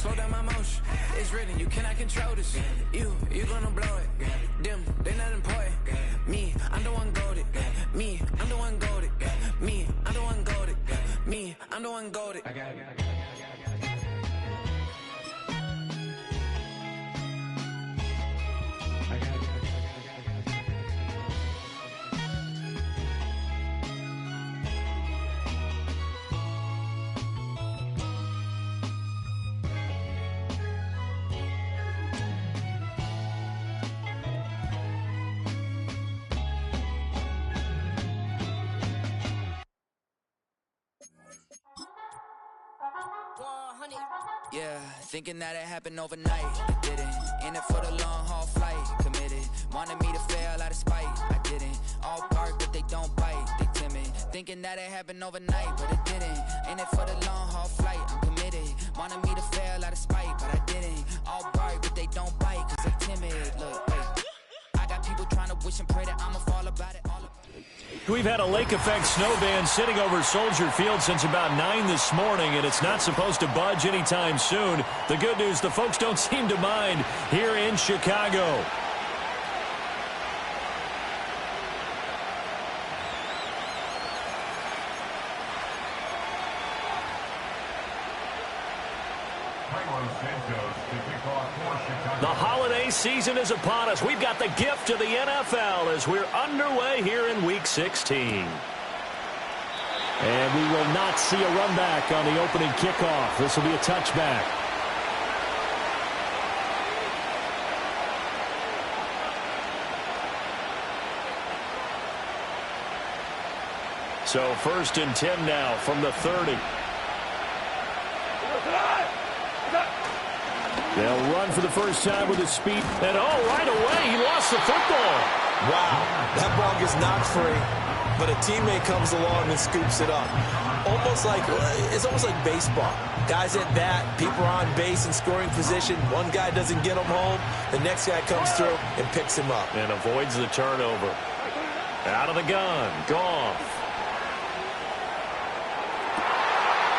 slow down my motion. It's written, you cannot control this. You gonna blow it. Them, they not important. Me, I'm the one goated. Me, I'm the one goated. Me, I'm the one goated. Me, I'm the one goated. I got it. Yeah, thinking that it happened overnight, it didn't. In it for the long haul flight, committed. Wanted me to fail out of spite, I didn't. All bark but they don't bite, they timid. Thinking that it happened overnight, but it didn't. In it for the long haul flight, I'm committed. Wanted me to fail out of spite, but I didn't. All bark but they don't bite, cause they're timid. Look, hey, I got people trying to wish and pray that I'ma fall about it. We've had a lake effect snow band sitting over Soldier Field since about 9 this morning, and it's not supposed to budge anytime soon. The good news, the folks don't seem to mind here in Chicago. The holiday season is upon us. We've got the gift of the NFL as we're underway here in Week 16. And we will not see a run back on the opening kickoff. This will be a touchback. So 1st and 10 now from the 30. They'll run for the first time with his speed. And right away, he lost the football. Wow, that ball gets knocked free, but a teammate comes along and scoops it up. It's almost like baseball. Guys at bat, people are on base in scoring position. One guy doesn't get him home. The next guy comes through and picks him up. And avoids the turnover. Out of the gun, Goff.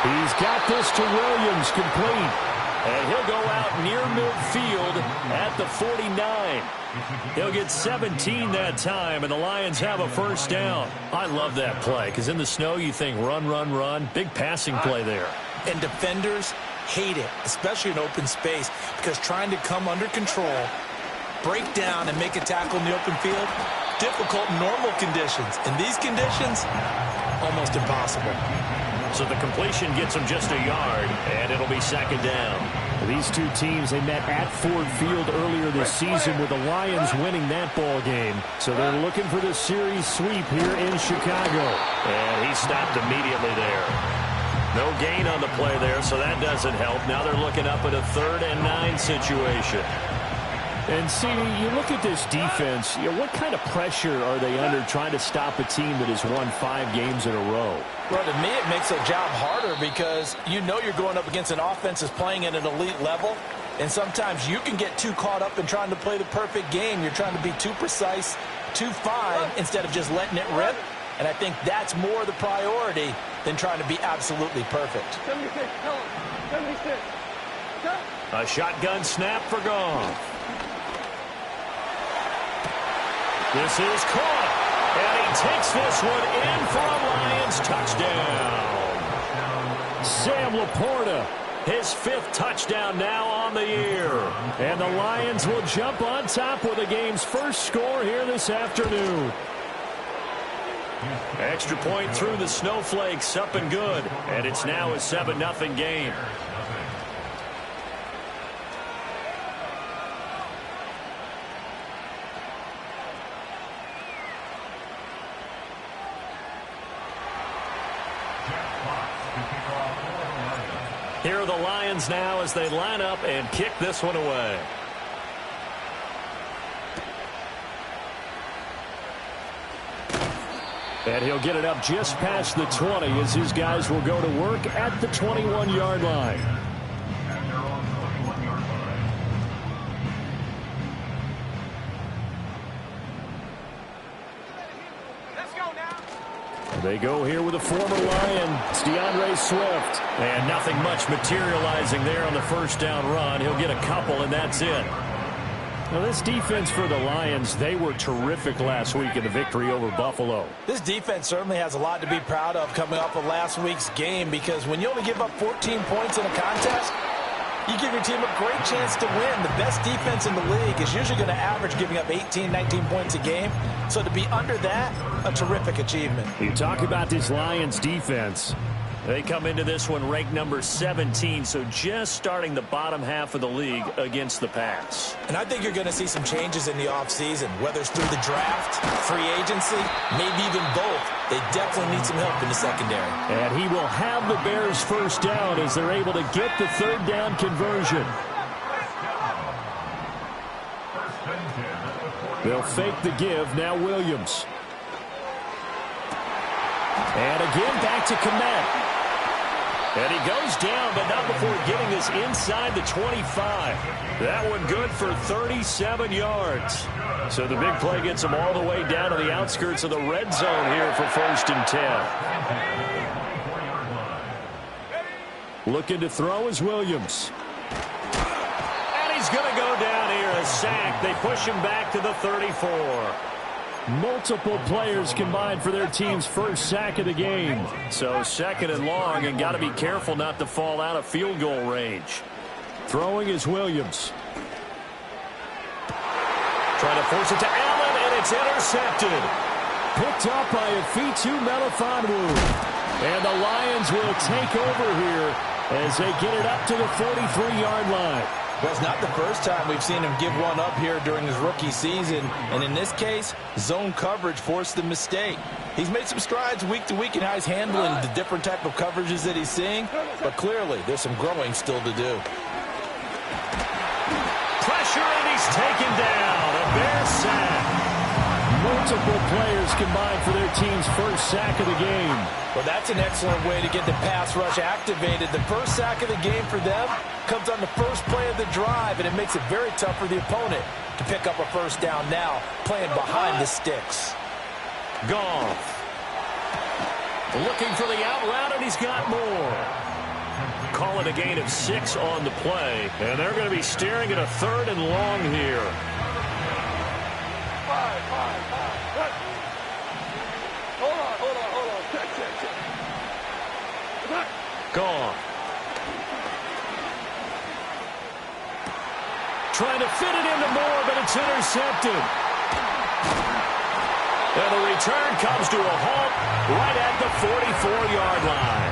He's got this to Williams, complete. And he'll go out near midfield at the 49. He'll get 17 that time, and the Lions have a first down. I love that play, because in the snow you think run, run, run. Big passing play there. And defenders hate it, especially in open space, because trying to come under control, break down, and make a tackle in the open field, difficult in normal conditions. In these conditions, almost impossible. So the completion gets him just a yard, and it'll be 2nd down. These two teams, they met at Ford Field earlier this season with the Lions winning that ball game. So they're looking for the series sweep here in Chicago. And he stopped immediately there. No gain on the play there, so that doesn't help. Now they're looking up at a 3rd and 9 situation. And, see, you look at this defense, what kind of pressure are they under trying to stop a team that has won 5 games in a row? Well, to me, it makes the job harder because you know you're going up against an offense that's playing at an elite level, and sometimes you can get too caught up in trying to play the perfect game. You're trying to be too precise, too fine, instead of just letting it rip. And I think that's more the priority than trying to be absolutely perfect. 76, tell him. 76. A shotgun snap for Goff. This is caught, and he takes this one in for a Lions touchdown. Sam Laporta, his 5th touchdown now on the year. And the Lions will jump on top with the game's first score here this afternoon. Extra point through the snowflakes, up and good. And it's now a 7-0 game. Here are the Lions now as they line up and kick this one away. And he'll get it up just past the 20 as his guys will go to work at the 21-yard line. They go here with a former Lion. It's DeAndre Swift. And nothing much materializing there on the first down run. He'll get a couple, and that's it. Now, this defense for the Lions, they were terrific last week in the victory over Buffalo. This defense certainly has a lot to be proud of coming off of last week's game, because when you only give up 14 points in a contest, you give your team a great chance to win. The best defense in the league is usually going to average giving up 18, 19 points a game. So to be under that, a terrific achievement. You talk about this Lions defense. They come into this one ranked number 17, so just starting the bottom half of the league against the pass. And I think you're going to see some changes in the offseason, whether it's through the draft, free agency, maybe even both. They definitely need some help in the secondary. And he will have the Bears first down as they're able to get the third down conversion. They'll fake the give. Now Williams. And again back to Kmet. And he goes down, but not before getting this inside the 25. That one good for 37 yards. So the big play gets him all the way down to the outskirts of the red zone here for 1st and 10. Looking to throw is Williams. And he's going to go down here, a sack. They push him back to the 34. Multiple players combined for their team's first sack of the game. So 2nd and long, and got to be careful not to fall out of field goal range. Throwing is Williams. Trying to force it to Allen, and it's intercepted. Picked up by Afitu Melifonwu. And the Lions will take over here as they get it up to the 43-yard line. Well, it's not the first time we've seen him give one up here during his rookie season. And in this case, zone coverage forced the mistake. He's made some strides week to week in how he's handling the different type of coverages that he's seeing. But clearly, there's some growing still to do. Pressure, and he's taken down. A Bears sack. Multiple players combined for their team's first sack of the game. Well, that's an excellent way to get the pass rush activated. The first sack of the game for them comes on the first play of the drive, and it makes it very tough for the opponent to pick up a first down now, playing behind the sticks. Goff. Looking for the out route, and he's got more. Call it a gain of 6 on the play, and they're going to be staring at a 3rd and long here. Goff. Trying to fit it into Moore, but it's intercepted. And the return comes to a halt right at the 44-yard line.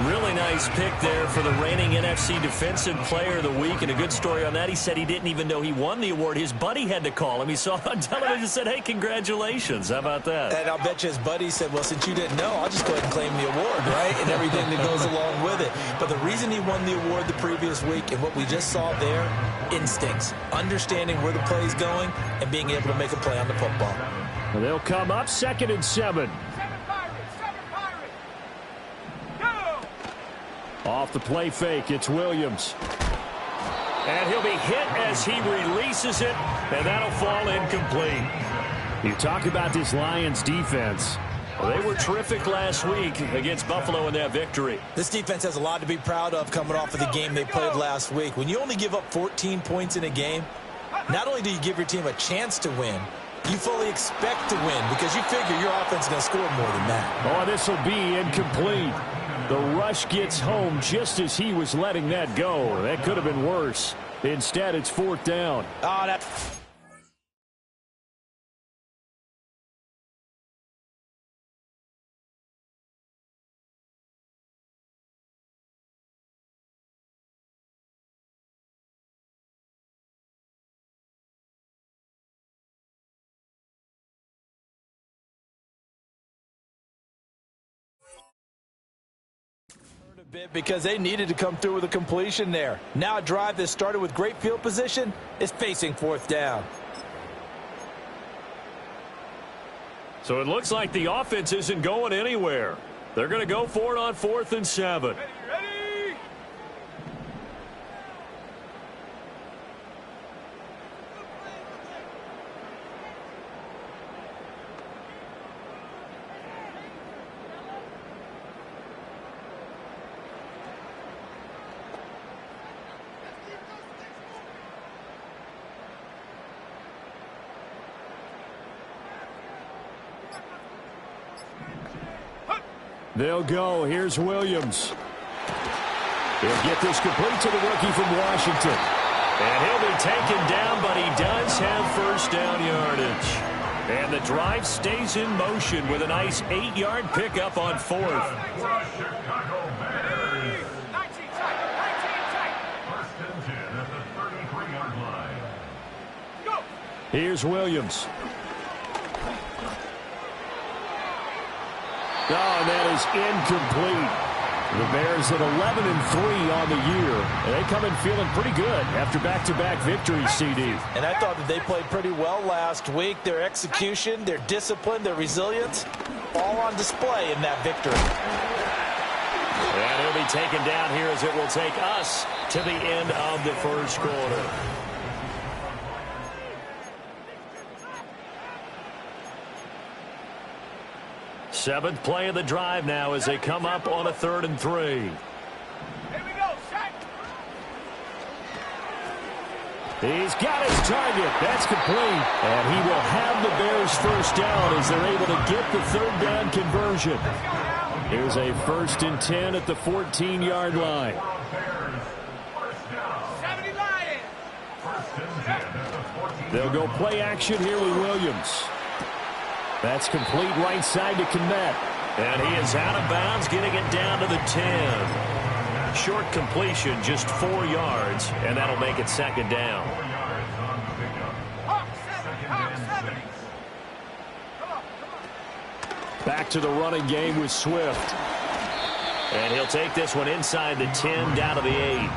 Really nice pick there for the reigning NFC Defensive Player of the Week. And a good story on that, he said he didn't even know he won the award. His buddy had to call him. He saw it on television and said, hey, congratulations. How about that? And I'll bet you his buddy said, well, since you didn't know, I'll just go ahead and claim the award, right? And everything that goes along with it. But the reason he won the award the previous week and what we just saw there, instincts, understanding where the play is going and being able to make a play on the football. And they'll come up 2nd and 7. Off the play fake, it's Williams. And he'll be hit as he releases it, and that'll fall incomplete. You talk about this Lions defense. Well, they were terrific last week against Buffalo in that victory. This defense has a lot to be proud of coming off of the game they played last week. When you only give up 14 points in a game, not only do you give your team a chance to win, you fully expect to win because you figure your offense is going to score more than that. Oh, this will be incomplete. The rush gets home just as he was letting that go. That could have been worse. Instead, it's 4th down. Oh, that... bit because they needed to come through with a completion there. Now a drive that started with great field position is facing 4th down. So it looks like the offense isn't going anywhere. They're going to go for it on 4th and 7. They'll go. Here's Williams. He'll get this complete to the rookie from Washington. And he'll be taken down, but he does have first down yardage. And the drive stays in motion with a nice 8-yard pickup on fourth. Here's Williams. Oh, and that is incomplete. The Bears at 11-3 on the year. And they come in feeling pretty good after back-to-back victories, CD. And I thought that they played pretty well last week. Their execution, their discipline, their resilience, all on display in that victory. And he'll be taken down here as it will take us to the end of the first quarter. Seventh play of the drive now as they come up on a 3rd and 3. Here we go, Shaq. He's got his target. That's complete. And he will have the Bears first down as they're able to get the 3rd down conversion. Here's a 1st and 10 at the 14-yard line. 70 Lions. They'll go play action here with Williams. That's complete right side to Kmet. And he is out of bounds, getting it down to the 10. Short completion, just 4 yards, and that'll make it 2nd down. Back to the running game with Swift. And he'll take this one inside the 10, down to the 8.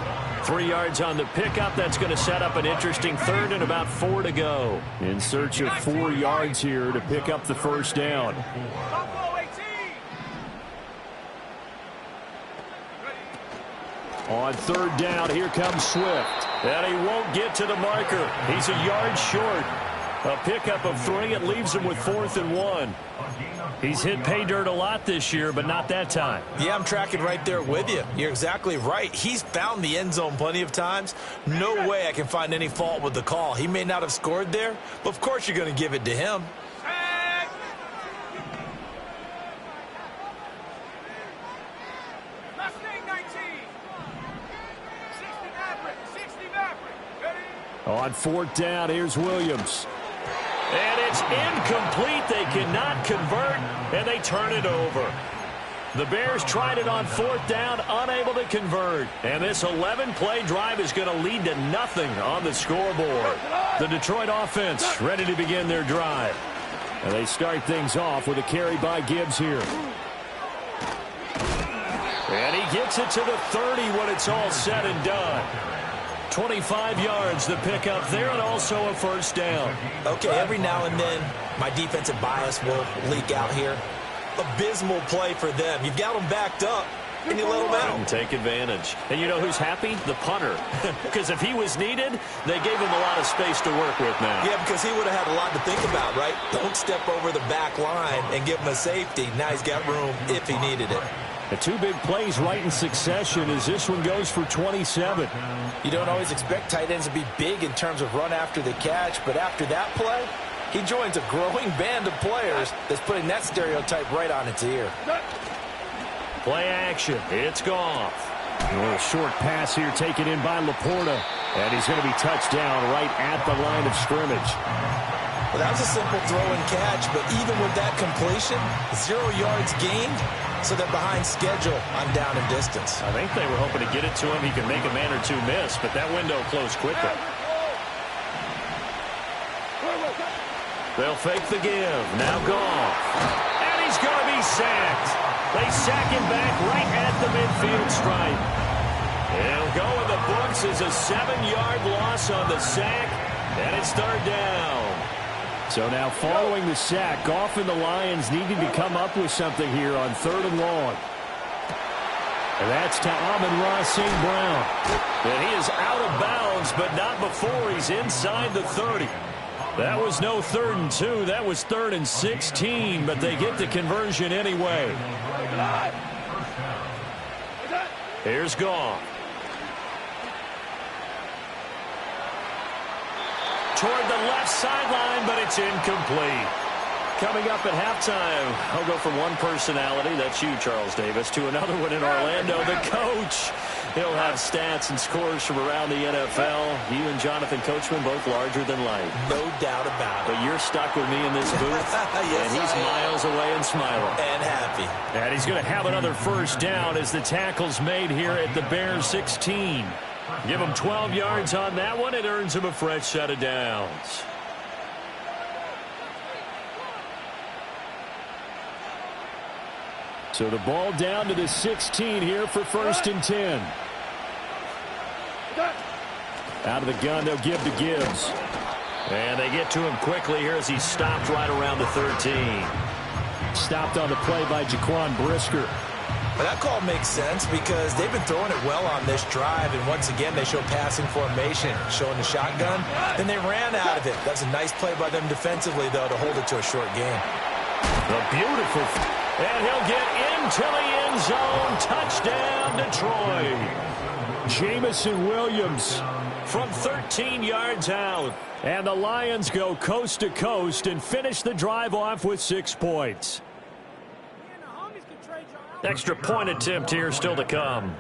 3 yards on the pickup. That's going to set up an interesting 3rd and about 4 to go. In search of 4 yards here to pick up the first down. On 3rd down, here comes Swift. And he won't get to the marker. He's a yard short. A pickup of 3. It leaves him with 4th and 1. He's hit pay dirt a lot this year, but not that time. Yeah, I'm tracking right there with you. You're exactly right. He's found the end zone plenty of times. No way I can find any fault with the call. He may not have scored there, but of course you're going to give it to him. On 4th down, here's Williams. And it's incomplete. They cannot convert, and they turn it over. The Bears tried it on 4th down, unable to convert. And this 11-play drive is going to lead to nothing on the scoreboard. The Detroit offense ready to begin their drive. And they start things off with a carry by Gibbs here. And he gets it to the 30 when it's all said and done. 25 yards the pickup there, and also a first down. Okay, every now and then my defensive bias will leak out here. Abysmal play for them. You've got them backed up, and you let them out. And take advantage. And you know who's happy? The punter. Because if he was needed, they gave him a lot of space to work with now. Yeah, because he would have had a lot to think about, right? Don't step over the back line and give him a safety. Now he's got room if he needed it. The 2 big plays right in succession as this one goes for 27. You don't always expect tight ends to be big in terms of run after the catch, but after that play, he joins a growing band of players that's putting that stereotype right on its ear. Play action. It's Goff. A little short pass here taken in by Laporta. And he's going to be touched down right at the line of scrimmage. Well, that was a simple throw and catch, but even with that completion, 0 yards gained, so they're behind schedule on down and distance. I think they were hoping to get it to him. He could make a man or 2 miss, but that window closed quickly. They'll fake the give. Now Goff. And he's going to be sacked. They sack him back right at the midfield stripe. He'll go in the books as a 7-yard loss on the sack, and it's 3rd down. So now following the sack, Goff and the Lions needing to come up with something here on 3rd and long. And that's to Amon-Ra St. Brown. And he is out of bounds, but not before he's inside the 30. That was no 3rd and 2. That was 3rd and 16, but they get the conversion anyway. Here's Goff. Toward the left sideline, but it's incomplete. Coming up at halftime, I'll go from one personality, that's you, Charles Davis, to another one in Orlando, the coach. He'll have stats and scores from around the NFL. You and Jonathan Coachman, both larger than life. No doubt about it. But you're stuck with me in this booth, yes, and he's miles away and smiling. And happy. And he's going to have another first down as the tackle's made here at the Bears 16. Give him 12 yards on that one. It earns him a fresh set of downs. So the ball down to the 16 here for 1st and 10. Out of the gun, they'll give to Gibbs. And they get to him quickly here as he's stopped right around the 13. Stopped on the play by Jaquan Brisker. But that call makes sense because they've been throwing it well on this drive, and once again they show passing formation, showing the shotgun. Then they ran out of it. That's a nice play by them defensively, though, to hold it to a short game. A beautiful, and he'll get into the end zone. Touchdown, Detroit. Jamison Williams from 13 yards out. And the Lions go coast to coast and finish the drive off with 6 points. Extra point attempt here still to come.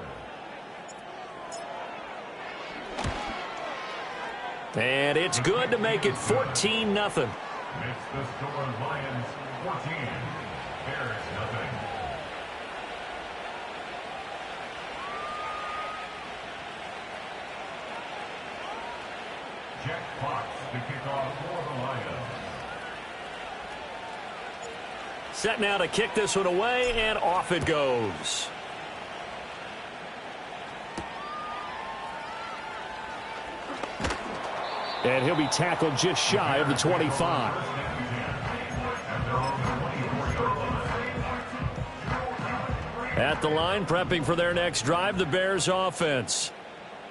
And it's good to make it 14-0. Makes the score Lions 14, Bears nothing. Jack Fox to kick off for the Lions. Set now to kick this one away, and off it goes. And he'll be tackled just shy of the 25. At the line, prepping for their next drive, the Bears offense.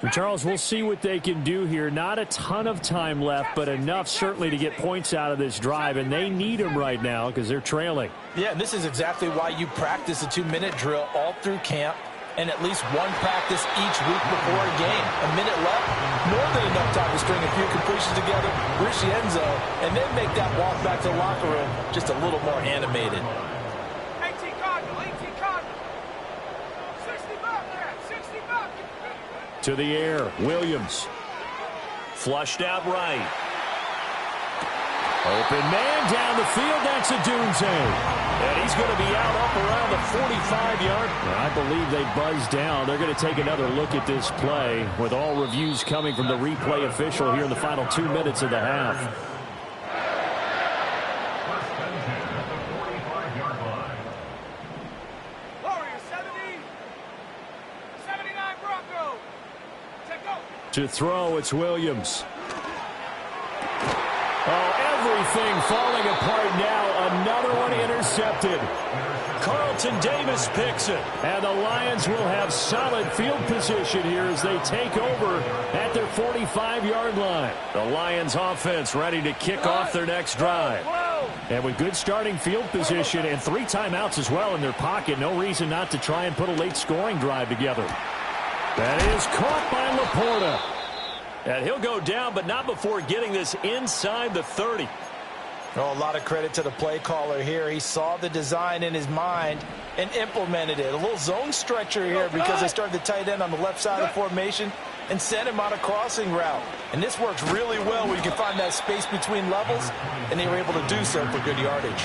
And Charles, we'll see what they can do here. Not a ton of time left, but enough certainly to get points out of this drive, and they need them right now because they're trailing. Yeah, and this is exactly why you practice a 2-minute drill all through camp and at least one practice each week before a game. A minute left, more than enough time to string a few completions together, reach the end zone, and then make that walk back to the locker room just a little more animated. 18 Cardinal, 18 Cardinal. 60 back there, 60 back. To the air, Williams. Flushed out right. Open man down the field, that's Odunze. And he's going to be out up around the 45-yard. I believe they buzzed down. They're going to take another look at this play with all reviews coming from the replay official here in the final 2 minutes of the half. First and 10 at the 45-yard line. Warriors 70. 79 Bronco. Take go. To throw, it's Williams. Oh, everything falling apart now. Another one intercepted. Carlton Davis picks it. And the Lions will have solid field position here as they take over at their 45-yard line. The Lions offense ready to kick off their next drive. And with good starting field position and 3 timeouts as well in their pocket, no reason not to try and put a late scoring drive together. That is caught by Laporta. And he'll go down, but not before getting this inside the 30. Oh, a lot of credit to the play caller here. He saw the design in his mind and implemented it. A little zone stretcher here because they started the tight end on the left side of the formation and sent him on a crossing route. And this works really well where you can find that space between levels, and they were able to do so for good yardage.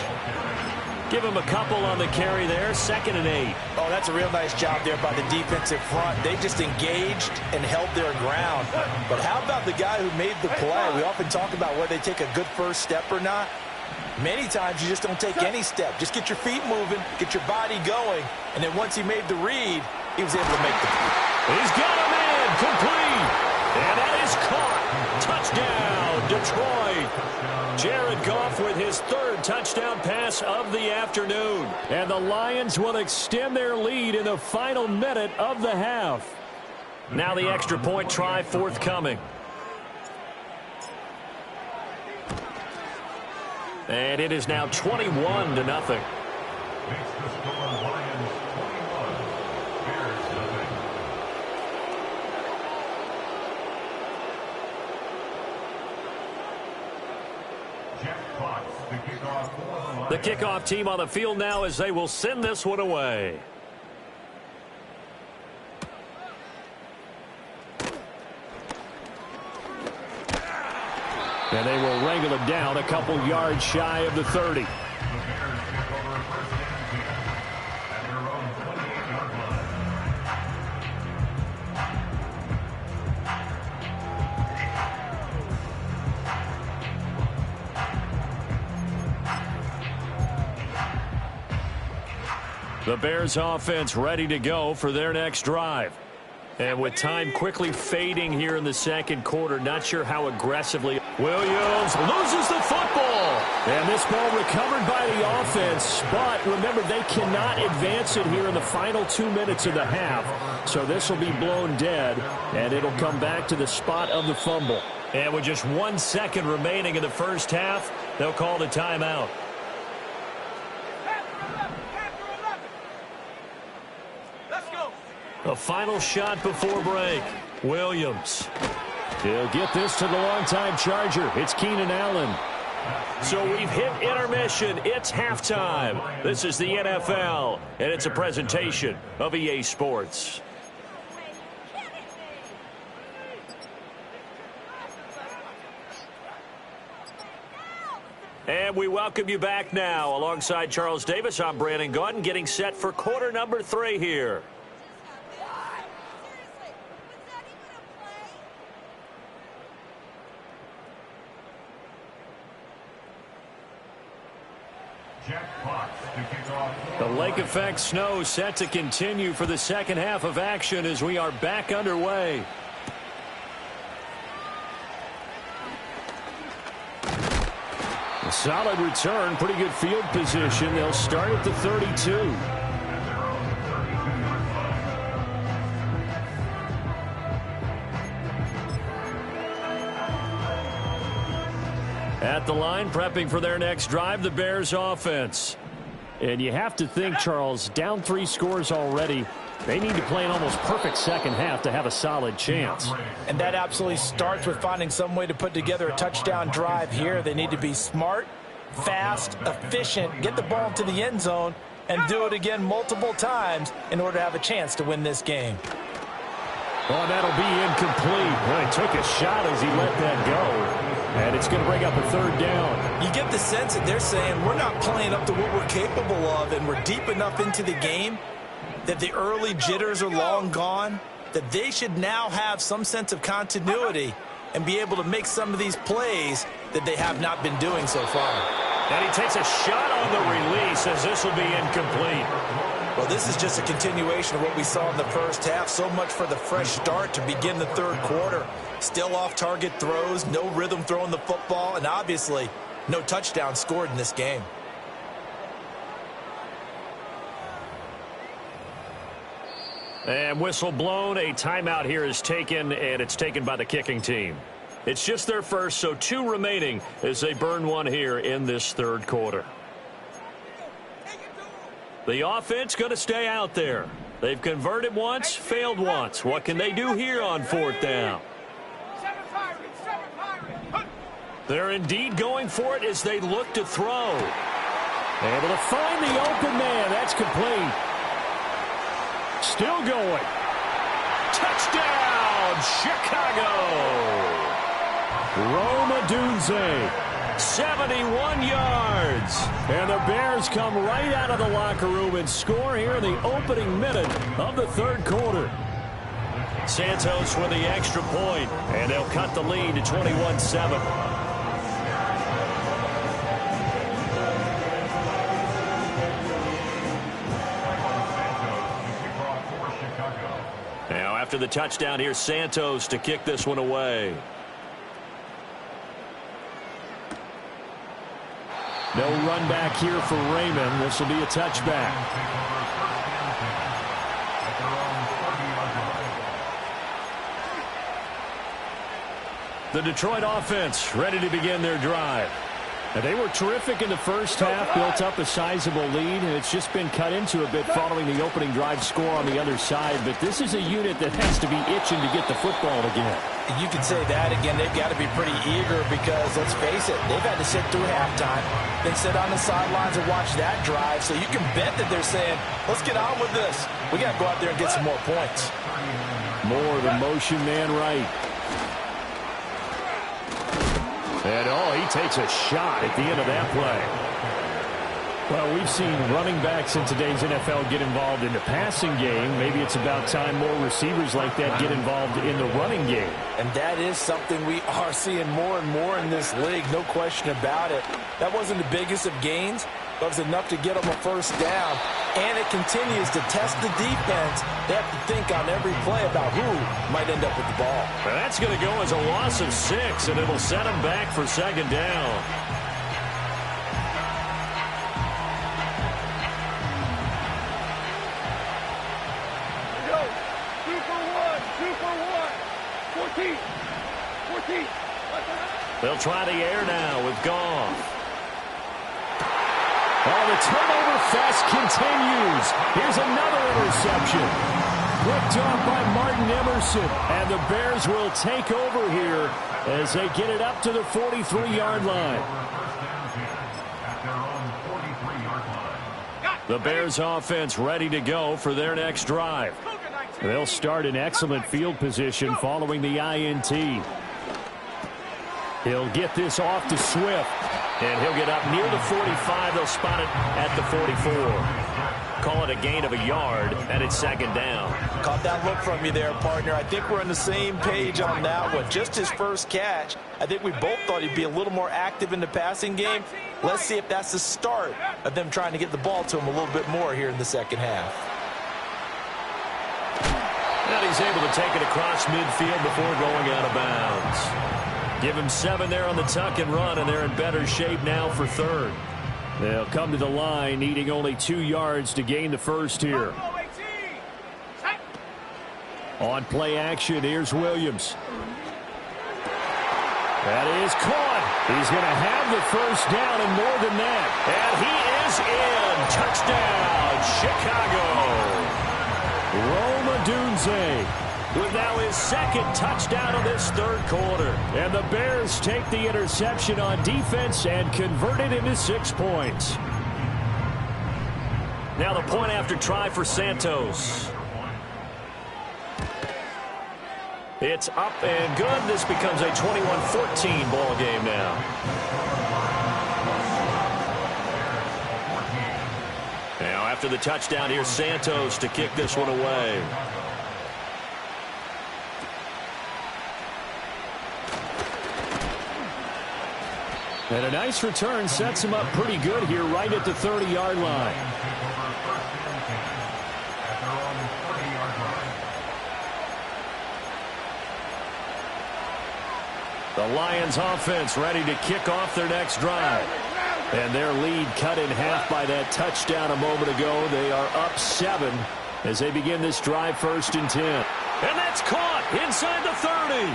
Give him a couple on the carry there, 2nd and 8. Oh, that's a real nice job there by the defensive front. They just engaged and held their ground. But how about the guy who made the play? We often talk about whether they take a good first step or not. Many times you just don't take any step. Just get your feet moving, get your body going, and then once he made the read, he was able to make the play. He's got a man, complete. And that is caught. Touchdown, Detroit. Jared Goff with his 3rd touchdown pass of the afternoon. And the Lions will extend their lead in the final minute of the half. Now the extra point try forthcoming. And it is now 21-0. Makes the score Lions 21, Bears nothing. Jack Fox The kickoff team on the field now as they will send this one away. And they will wrangle it down a couple yards shy of the 30. The Bears offense ready to go for their next drive. And with time quickly fading here in the second quarter, not sure how aggressively. Williams loses the football. And this ball recovered by the offense. But remember, they cannot advance it here in the final 2 minutes of the half. So this will be blown dead, and it'll come back to the spot of the fumble. And with just 1 second remaining in the first half, they'll call the timeout. A final shot before break. Williams. He'll get this to the longtime Charger. It's Keenan Allen. So we've hit intermission. It's halftime. This is the NFL, and it's a presentation of EA Sports. And we welcome you back now. Alongside Charles Davis, I'm Brandon Gaudin, getting set for quarter number 3 here. The lake effect snow set to continue for the second half of action as we are back underway. A solid return, pretty good field position. They'll start at the 32. At the line, prepping for their next drive, the Bears offense. And you have to think, Charles, down 3 scores already. They need to play an almost perfect second half to have a solid chance. And that absolutely starts with finding some way to put together a touchdown drive here. They need to be smart, fast, efficient, get the ball into the end zone, and do it again multiple times in order to have a chance to win this game. Oh, that'll be incomplete. Well, he took a shot as he let that go. And it's going to bring up a third down. You get the sense that they're saying we're not playing up to what we're capable of, and we're deep enough into the game that the early jitters are long gone, that they should now have some sense of continuity and be able to make some of these plays that they have not been doing so far. And he takes a shot on the release as this will be incomplete. Well, this is just a continuation of what we saw in the first half. So much for the fresh start to begin the third quarter. Still off-target throws, no rhythm throwing the football, and obviously no touchdown scored in this game. And whistle blown. A timeout here is taken, and it's taken by the kicking team. It's just their first, so 2 remaining as they burn one here in this third quarter. The offense going to stay out there. They've converted once, failed once. What can they do here on 4th down? They're indeed going for it as they look to throw. Able to find the open man. That's complete. Still going. Touchdown, Chicago. Rome Odunze. 71 yards. And the Bears come right out of the locker room and score here in the opening minute of the third quarter. Santos with the extra point, and they'll cut the lead to 21-7. Now after the touchdown, here's Santos to kick this one away. No run back here for Raymond. This will be a touchback. The Detroit offense ready to begin their drive. And they were terrific in the first half, built up a sizable lead, and it's just been cut into a bit following the opening drive score on the other side. But this is a unit that has to be itching to get the football again. You could say that again. They've got to be pretty eager because, let's face it, they've had to sit through halftime, then sit on the sidelines and watch that drive. So you can bet that they're saying, let's get on with this. We got to go out there and get some more points. More of the motion man right. And, he takes a shot at the end of that play. Well, we've seen running backs in today's NFL get involved in the passing game. Maybe it's about time more receivers like that get involved in the running game. And that is something we are seeing more and more in this league, no question about it. That wasn't the biggest of gains, but it was enough to get them a first down. And it continues to test the defense. They have to think on every play about who might end up with the ball. Well, that's going to go as a loss of 6, and it'll set them back for second down. They'll try the air now with Goff. Oh, the turnover fest continues. Here's another interception. Picked off by Martin Emerson. And the Bears will take over here as they get it up to the 43-yard line. The Bears offense ready to go for their next drive. They'll start in excellent field position following the INT. He'll get this off to Swift, and he'll get up near the 45. They'll spot it at the 44. Call it a gain of a yard, and it's second down. Caught that look from you there, partner. I think we're on the same page on that one. Just his first catch. I think we both thought he'd be a little more active in the passing game. Let's see if that's the start of them trying to get the ball to him a little bit more here in the second half. And he's able to take it across midfield before going out of bounds. Give him 7 there on the tuck and run, and they're in better shape now for third. They'll come to the line, needing only 2 yards to gain the first here. On play action, here's Williams. That is caught. He's going to have the first down and more than that. And he is in. Touchdown, Chicago. Rome Odunze with now his second touchdown of this third quarter. And the Bears take the interception on defense and convert it into 6 points. Now the point after try for Santos. It's up and good. This becomes a 21-14 ball game now. Now after the touchdown, here's Santos to kick this one away. And a nice return sets him up pretty good here right at the 30-yard line. The Lions offense ready to kick off their next drive. And their lead cut in half by that touchdown a moment ago. They are up 7 as they begin this drive, 1st and 10. And that's caught inside the 30.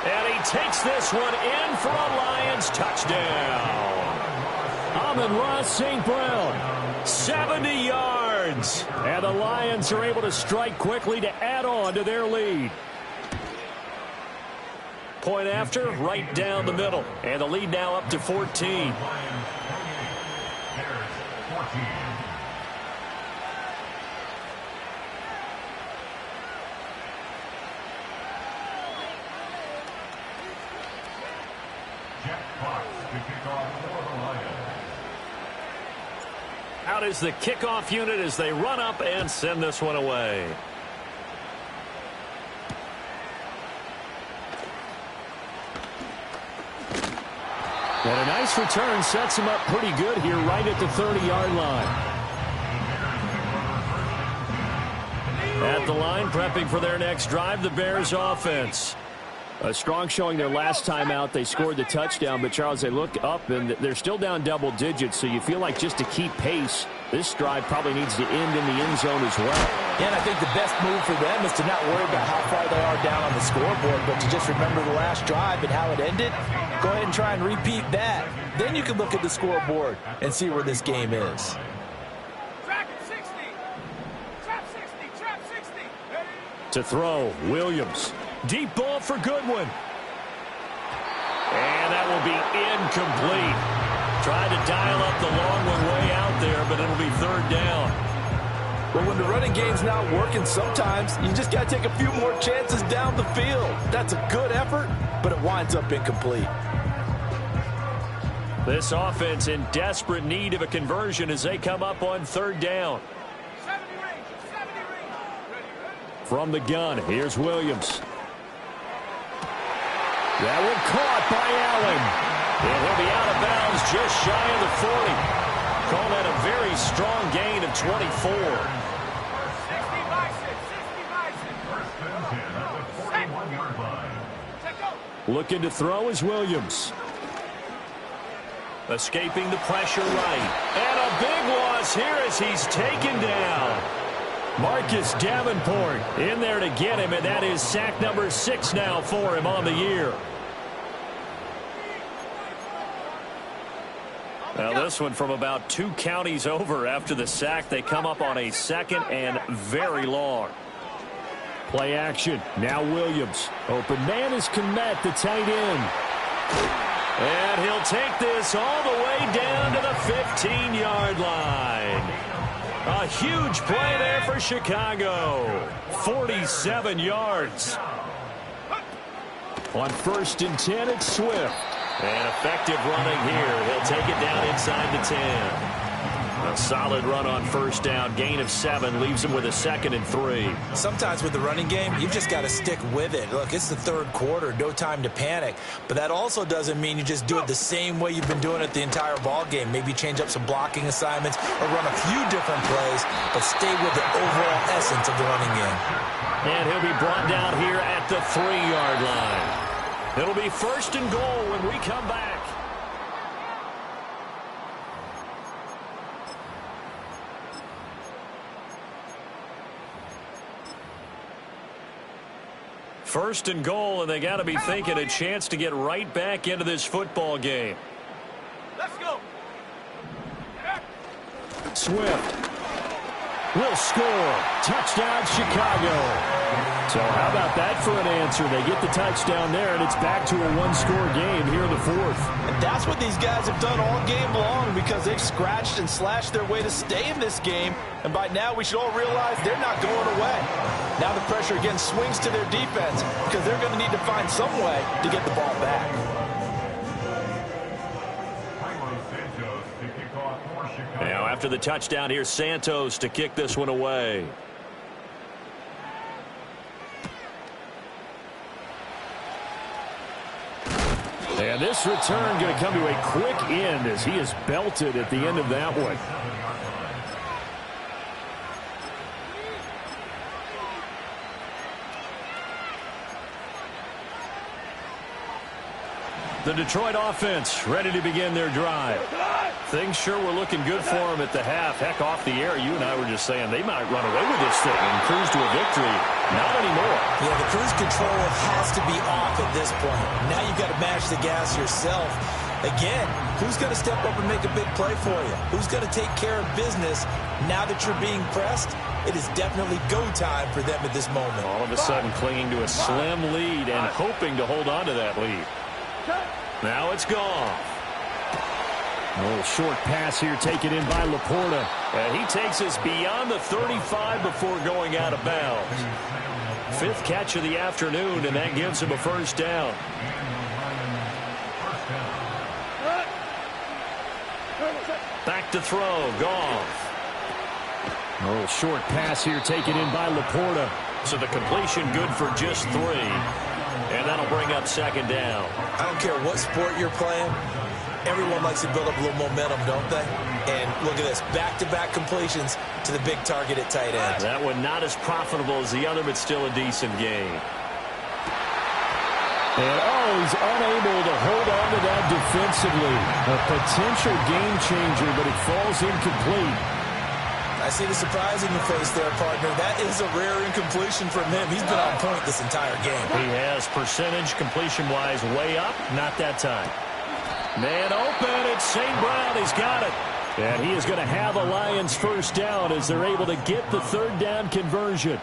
And he takes this one in for a Lions touchdown. Amon-Ra St. Brown, 70 yards. And the Lions are able to strike quickly to add on to their lead. Point after, right down the middle. And the lead now up to 14. Out is the kickoff unit as they run up and send this one away. And a nice return sets him up pretty good here right at the 30-yard line. At the line, prepping for their next drive, the Bears offense. A strong showing their last time out. They scored the touchdown, but, Charles, they look up, and they're still down double digits, so you feel like just to keep pace, this drive probably needs to end in the end zone as well. And I think the best move for them is to not worry about how far they are down on the scoreboard, but to just remember the last drive and how it ended. Go ahead and try and repeat that. Then you can look at the scoreboard and see where this game is. Track 60. Trap 60. Trap 60. To throw, Williams. Deep ball for Goodwin. And that will be incomplete. Tried to dial up the long one way out there, but it'll be third down. But when the running game's not working, sometimes you just got to take a few more chances down the field. That's a good effort, but it winds up incomplete. This offense in desperate need of a conversion as they come up on third down. 70 range. 70 range. Ready. From the gun, here's Williams. That one caught by Allen. And he'll be out of bounds just shy of the 40. Call that a very strong gain of 24. 60 bicep. 60 bicep. First and 10 at the 41-yard line. Take go. Looking to throw is Williams. Escaping the pressure right. And a big loss here as he's taken down. Marcus Davenport in there to get him, and that is sack number 6 now for him on the year. Now this one from about 2 counties over after the sack. They come up on a second and very long. Play action. Now Williams. Open man is Kmet, the tight end. And he'll take this all the way down to the 15-yard line. A huge play there for Chicago. 47 yards. On 1st and 10, it's Swift. And effective running here. He'll take it down inside the 10. A solid run on first down. Gain of 7 leaves him with a 2nd and 3. Sometimes with the running game, you've just got to stick with it. Look, it's the third quarter. No time to panic. But that also doesn't mean you just do it the same way you've been doing it the entire ball game. Maybe change up some blocking assignments or run a few different plays, but stay with the overall essence of the running game. And he'll be brought down here at the 3-yard line. It'll be 1st and goal when we come back. First and goal, and they got to be thinking a chance to get right back into this football game. Let's go. Swift will score. Touchdown, Chicago. So how about that for an answer? They get the touchdown there, and it's back to a 1-score game here in the 4th. And that's what these guys have done all game long because they've scratched and slashed their way to stay in this game. And by now, we should all realize they're not going away. Now the pressure again swings to their defense because they're going to need to find some way to get the ball back. Now after the touchdown, here's Santos to kick this one away. And this return going to come to a quick end as he is belted at the end of that one. The Detroit offense ready to begin their drive. Things sure were looking good for them at the half. Heck, off the air, you and I were just saying they might run away with this thing and cruise to a victory. Not anymore. Yeah, the cruise control has to be off at this point. Now you've got to mash the gas yourself. Again, who's going to step up and make a big play for you? Who's going to take care of business now that you're being pressed? It is definitely go time for them at this moment. All of a sudden clinging to a slim lead and hoping to hold on to that lead. Now it's gone. A little short pass here taken in by Laporta. And he takes us beyond the 35 before going out of bounds. 5th catch of the afternoon, and that gives him a first down. Back to throw, Goff. A little short pass here taken in by Laporta. So the completion good for just 3. And that'll bring up 2nd down. I don't care what sport you're playing. Everyone likes to build up a little momentum, don't they? And look at this, back-to-back completions to the big target at tight end. That one not as profitable as the other, but still a decent game. And, he's unable to hold on to that defensively. A potential game changer, but it falls incomplete. I I see the surprise in your face there, partner. That is a rare incompletion from him. He's been on point this entire game. He has percentage completion-wise way up. Not that time. Man open. It's St. Brown. He's got it. And he is going to have a Lions first down as they're able to get the third down conversion.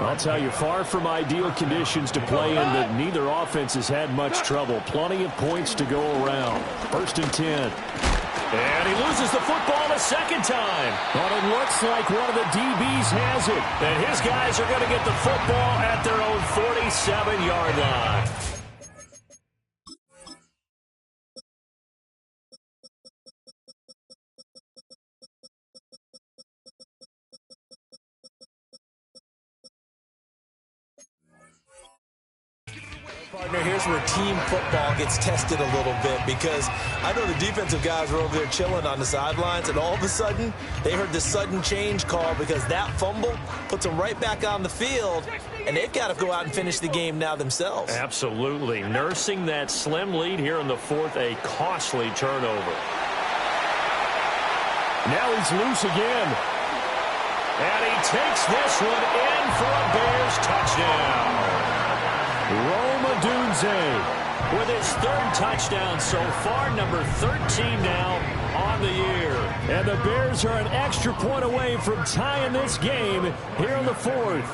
I'll tell you, far from ideal conditions to play in, but neither offense has had much trouble. Plenty of points to go around. 1st and 10. And he loses the football a second time. But it looks like one of the DBs has it. And his guys are going to get the football at their own 47-yard line. Partner, here's where team football gets tested a little bit, because I know the defensive guys were over there chilling on the sidelines, and all of a sudden they heard the sudden change call because that fumble puts them right back on the field, and they've got to go out and finish the game now themselves. Absolutely. Nursing that slim lead here in the 4th, a costly turnover. Now he's loose again. And he takes this one in for a Bears touchdown. Rome Odunze with his 3rd touchdown so far, number 13 now on the year. And the Bears are an extra point away from tying this game here in the 4th.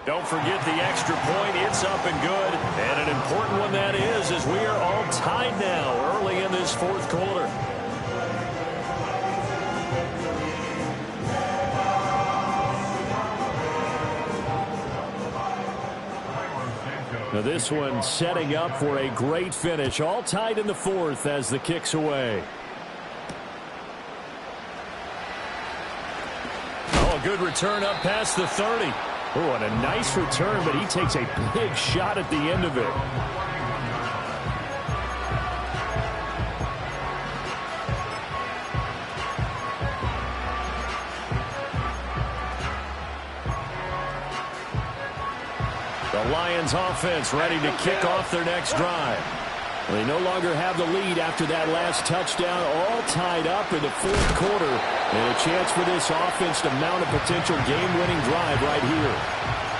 Don't forget the extra point. It's up and good. And an important one that is, as we are all tied now early in this 4th quarter. Now this one setting up for a great finish. All tied in the 4th as the kick's away. Oh, a good return up past the 30. Oh, and a nice return, but he takes a big shot at the end of it. The Lions offense ready to kick off their next drive. They no longer have the lead after that last touchdown, all tied up in the 4th quarter. And a chance for this offense to mount a potential game-winning drive right here.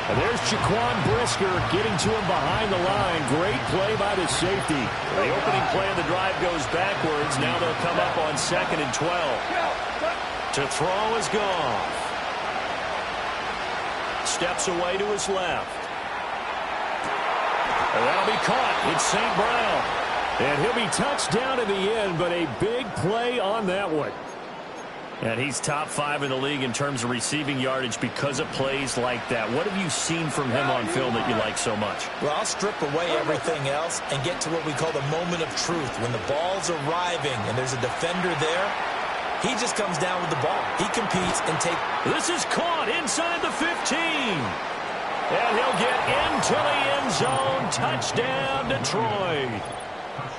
And there's Jaquan Brisker getting to him behind the line. Great play by the safety. The opening play of the drive goes backwards. Now they'll come up on 2nd and 12. To throw is Goff. Steps away to his left. And that'll be caught. It's St. Brown. And he'll be touched down in the end, but a big play on that one. And he's top 5 in the league in terms of receiving yardage because of plays like that. What have you seen from him on film that you like so much? Well, I'll strip away everything else and get to what we call the moment of truth. When the ball's arriving and there's a defender there, he just comes down with the ball. He competes and takes. This is caught inside the 15. And he'll get into the end zone. Touchdown, Detroit.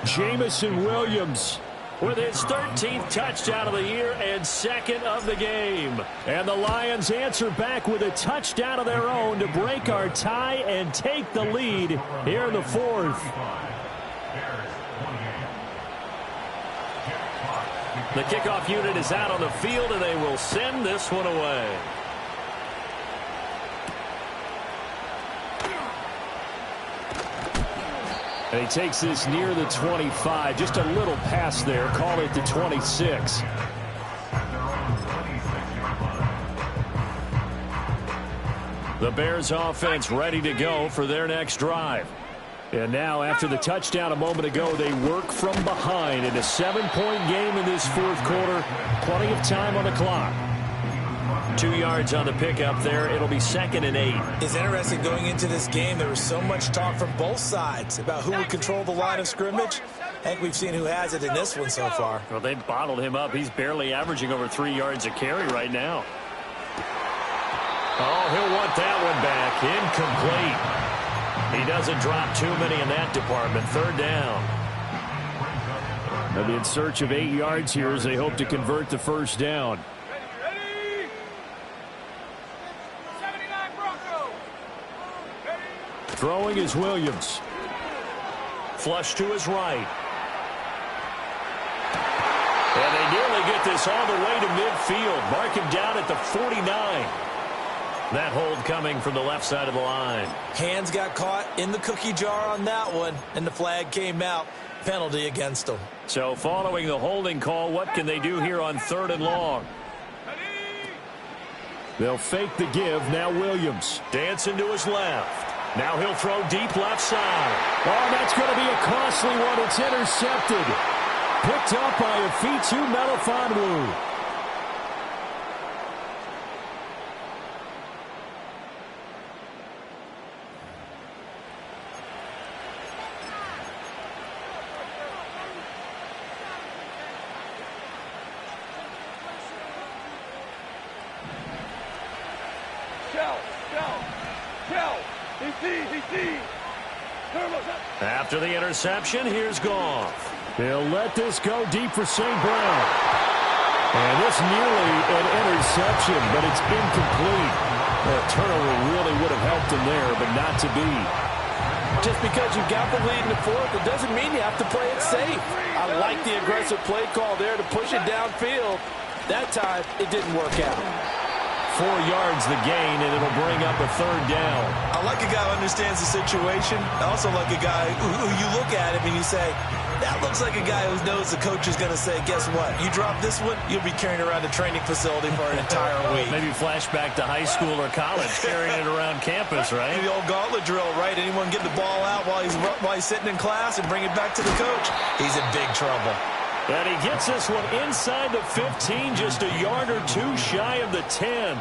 Jameson Williams with his 13th touchdown of the year and 2nd of the game. And the Lions answer back with a touchdown of their own to break our tie and take the lead here in the 4th. The kickoff unit is out on the field, and they will send this one away. And he takes this near the 25. Just a little pass there. Call it the 26. The Bears offense ready to go for their next drive. And now, after the touchdown a moment ago, they work from behind in a 7-point game in this 4th quarter. Plenty of time on the clock. 2 yards on the pickup there. It'll be 2nd and 8. It's interesting going into this game. There was so much talk from both sides about who would control the line of scrimmage. I think we've seen who has it in this one so far. Well, they've bottled him up. He's barely averaging over 3 yards a carry right now. Oh, he'll want that one back. Incomplete. He doesn't drop too many in that department. 3rd down. They'll be in search of 8 yards here as they hope to convert the first down. Throwing is Williams. Flush to his right. And they nearly get this all the way to midfield. Mark him down at the 49. That hold coming from the left side of the line. Hands got caught in the cookie jar on that one, and the flag came out. Penalty against them. So following the holding call, what can they do here on 3rd and long? They'll fake the give. Now Williams. Dancing to his left. Now he'll throw deep left side. Oh, that's going to be a costly one. It's intercepted. Picked up by Afitu Melifonwu. After the interception, here's Goff. They'll let this go deep for St. Brown. And this nearly an interception, but it's incomplete. A turnover really would have helped him there, but not to be. Just because you got the lead in the 4th, it doesn't mean you have to play it safe. I like the aggressive play call there to push it downfield. That time, it didn't work out. 4 yards the gain, and it'll bring up a 3rd down. I like a guy who understands the situation. I also like a guy who you look at him and you say, that looks like a guy who knows the coach is going to say, guess what? You drop this one, you'll be carrying around a training facility for an entire week. Maybe flashback to high school or college, carrying it around campus, right? The old gauntlet drill, right? Anyone get the ball out while he's sitting in class and bring it back to the coach? He's in big trouble. And he gets this one inside the 15, just a yard or 2 shy of the 10.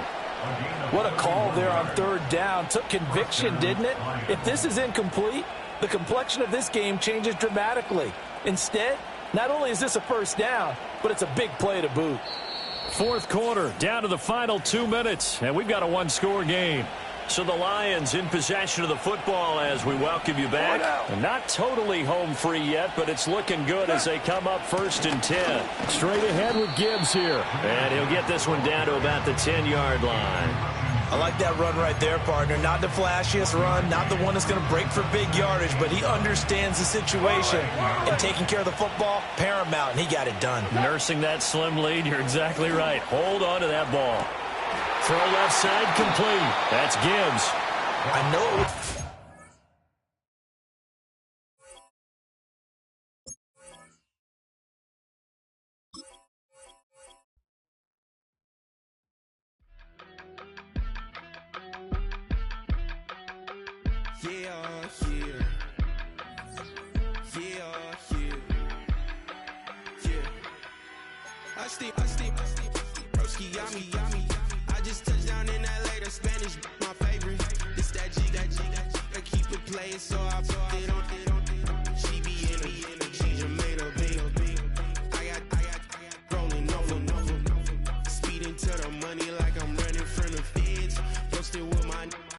What a call there on 3rd down. Took conviction, didn't it? If this is incomplete, the complexion of this game changes dramatically. Instead, not only is this a 1st down, but it's a big play to boot. 4th quarter, down to the final 2 minutes, and we've got a 1-score game. So the Lions in possession of the football as we welcome you back. Not totally home free yet, but it's looking good as they come up 1st and 10. Straight ahead with Gibbs here. And he'll get this one down to about the 10-yard line. I like that run right there, partner. Not the flashiest run, not the one that's going to break for big yardage, but he understands the situation. And taking care of the football, paramount, and he got it done. Nursing that slim lead, you're exactly right. Hold on to that ball. Throw left side complete. That's Gibbs. I know it. I just touched down in LA, the Spanish, my favorite. This that G, I keep it playing, so I